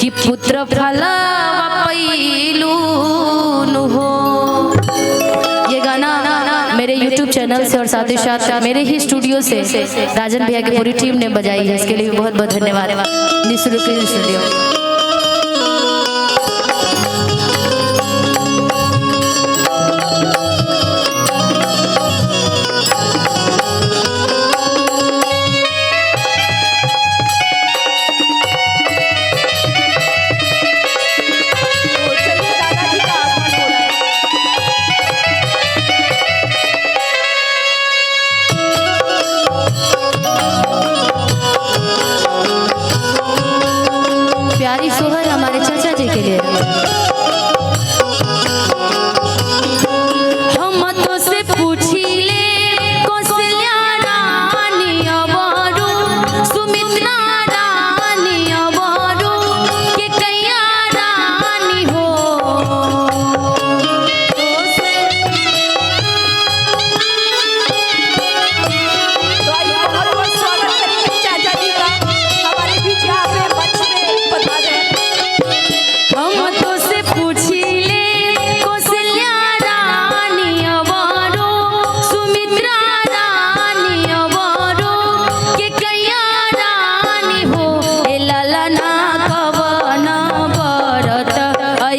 कि पुत्र फलवा पैलू हो। ये गाना मेरे YouTube चैनल से और साथ ही साथ मेरे ही स्टूडियो से राजन भैया की पूरी टीम ने बजाई है। इसके लिए बहुत बहुत धन्यवाद निशुल्क स्टूडियो। प्यारी सोहर हमारे चाचा जी के लिए। हम तो से पूछी ले कौशल्या रानी अवरू सुमित्रा रानी अवरू के कैया रानी हो। तो आइए बहुत बहुत स्वागत करेंगे चाचा जी का हमारे बीच यहाँ पे मंच में पधारे। हम तो से पूछी ले कौशल्या रानी अवरू सुमित्रा रानी अवरू के कैया रानी हो। ए ललना कवन बरत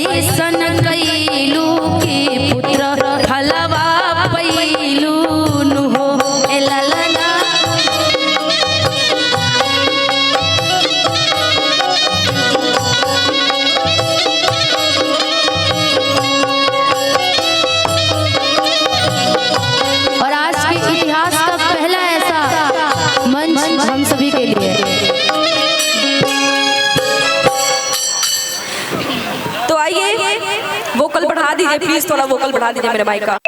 ऐसन कैलू की पुत्र फलवा पैलू हो। ए ललना और आज के इतिहास का पहला ऐसा मंच हम सभी के लिए। तो आइए वोकल बढ़ा दीजिए प्लीज, थोड़ा वोकल बढ़ा दीजिए मेरे भाई का।